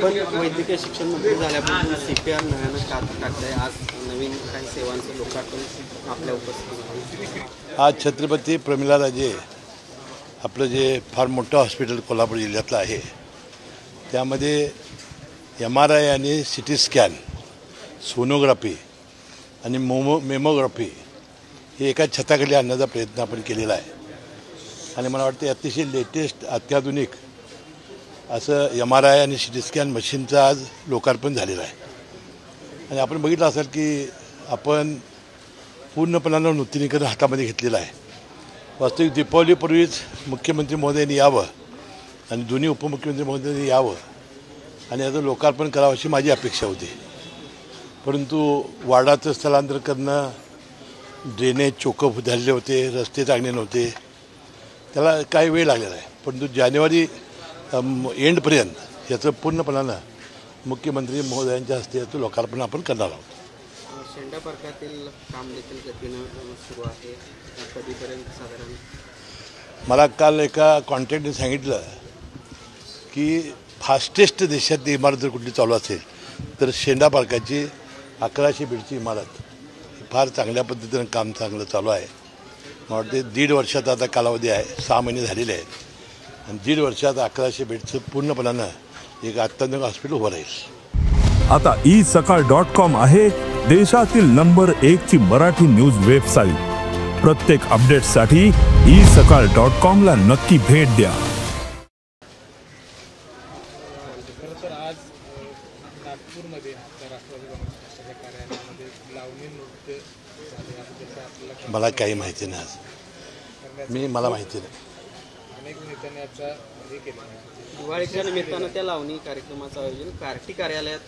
आपण वैद्यकीय शिक्षण मंत्री झाल्यापासून CPR नव्यानं टाकलंय. आज नवीन काही सेवांचं लोकार्पण आपल्या उपस्थितीत. आज छत्रपती प्रमिला राजे आपलं जे फार मोठं हॉस्पिटल कोल्हापूर जिल्ह्यातलं आहे त्यामध्ये MRI आणि CT स्कॅन, सोनोग्राफी आणि मेमोग्राफी हे एका छताखाली आणण्याचा प्रयत्न आपण केलेला आहे. आणि मला वाटतं अतिशय लेटेस्ट अत्याधुनिक असं MRI आणि CT स्कॅन मशीनचं आज लोकार्पण झालेलं आहे. आणि आपण बघितलं असेल की आपण पूर्णपणानं नूतनीकरण हातामध्ये घेतलेलं आहे. वास्तविक दीपावलीपूर्वीच मुख्यमंत्री महोदयांनी यावं आणि दोन्ही उपमुख्यमंत्री महोदयांनी यावं आणि याचं लोकार्पण करावं अशी माझी अपेक्षा होती. परंतु वार्डाचं स्थलांतर करणं, ड्रेनेज चोकअप झालेले होते, रस्ते चांगले नव्हते, त्याला काही वेळ लागलेला आहे. परंतु जानेवारी एंडपर्यंत याचं पूर्णपणानं मुख्यमंत्री महोदयांच्या हस्ते याचं लोकार्पण आपण करणार आहोत. शेंडा पार्कातील काम देखील गतीनं सुरू आहे. कधीपर्यंत साधारण? मला काल एका कॉन्ट्रॅक्टने सांगितलं की फास्टेस्ट देशातली इमारत जर कुठली चालू असेल तर शेंडा पार्काची 1100 बेडची इमारत फार चांगल्या पद्धतीनं काम चांगलं चालू आहे. मला वाटते 1.5 वर्षाचा आता कालावधी आहे, 6 महिने झालेले आहेत आणि 1.5 वर्षात 1100 बेडचं पूर्णपणानं एक अत्याधुनिक हॉस्पिटल उभं राहील. आता isakal.com आहे देशातील नंबर 1 ची मराठी न्यूज वेबसाईट. प्रत्येक अपडेटसाठी isakal.com ला नक्की भेट द्या. आज नागपूरमध्ये राष्ट्रवादी काँग्रेसच्या कार्यालयामध्ये लावणी नृत्य झाले. मला काही माहिती नाही. आज मला माहिती नाही. अनेक नेत्यांनी याचा हे केलं. दिवाळीच्या निमित्तानं त्या लावणी कार्यक्रमाचं आयोजन कार्टी कार्यालयात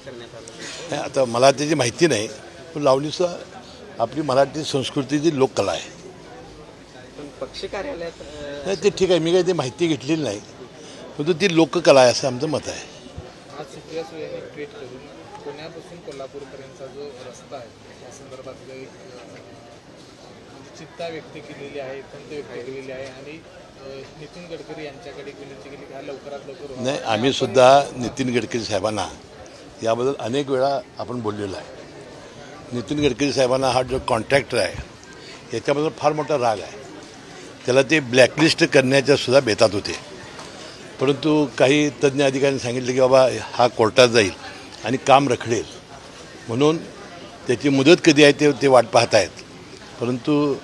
करण्यात आलं. आता मला त्याची माहिती नाही, पण लावणीचं आपली मराठी संस्कृतीची लोककला आहे. पण पक्ष कार्यालयात नाही ते ठीक आहे, मी काही ती माहिती घेतलेली नाही, परंतु ती लोककला आहे असं आमचं मत आहे. आज सुप्रिया सुळे यांनी ट्विट करून पुण्यापासून कोल्हापूरपर्यंतचा जो रस्ता आहे या संदर्भातलं एक चिंता व्यक्त केलेली आहे, खंत व्यक्त केलेली आहे आणि नितीन गडकरी यांच्याकडे विनंती केली की हा लवकरात लवकर. नाही, आम्ही सुद्धा नितीन गडकरी साहेबांना याबद्दल अनेक वेळा आपण बोललेलो आहे. नितीन गडकरी साहेबांना हा जो कॉन्ट्रॅक्टर आहे याच्याबद्दल फार मोठा राग आहे. त्याला ते ब्लॅकलिस्ट करण्याच्या सुद्धा बेतात होते. परंतु काही तज्ज्ञ अधिकाऱ्यांनी सांगितलं की बाबा हा कोर्टात जाईल आणि काम रखडेल, म्हणून त्याची मुदत कधी आहे ते वाट पाहत आहेत. परंतु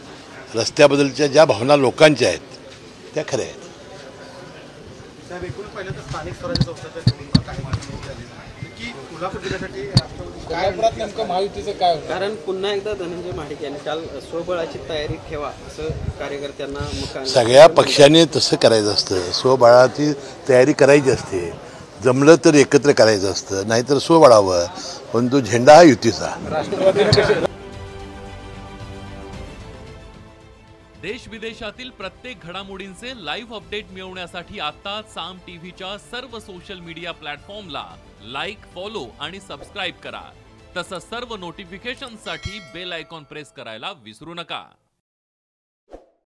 रस्त्याबद्दलच्या ज्या भावना लोकांच्या आहेत त्या खऱ्या आहेत. कोल्हापुरात नेमकं महायुतीचं काय होतं? कारण पुन्हा एकदा धनंजय महाडिक यांनी काल स्वबळाची तयारी ठेवा असं कार्यकर्त्यांना सगळ्या पक्षाने तसं करायचं असतं. स्वबळाची तयारी करायची असते. जमलं तर एकत्र करायचं असतं, नाहीतर स्वबळावर. पण तो झेंडा हा युतीचा. देश विदेशातील प्रत्येक घडामोडींचे लाईव्ह अपडेट मिळवण्यासाठी आता साम टीव्हीच्या सर्व सोशल मीडिया प्लॅटफॉर्मला लाईक, फॉलो आणि सबस्क्राईब करा. तसंच सर्व नोटिफिकेशनसाठी बेल आयकॉन प्रेस करायला विसरू नका.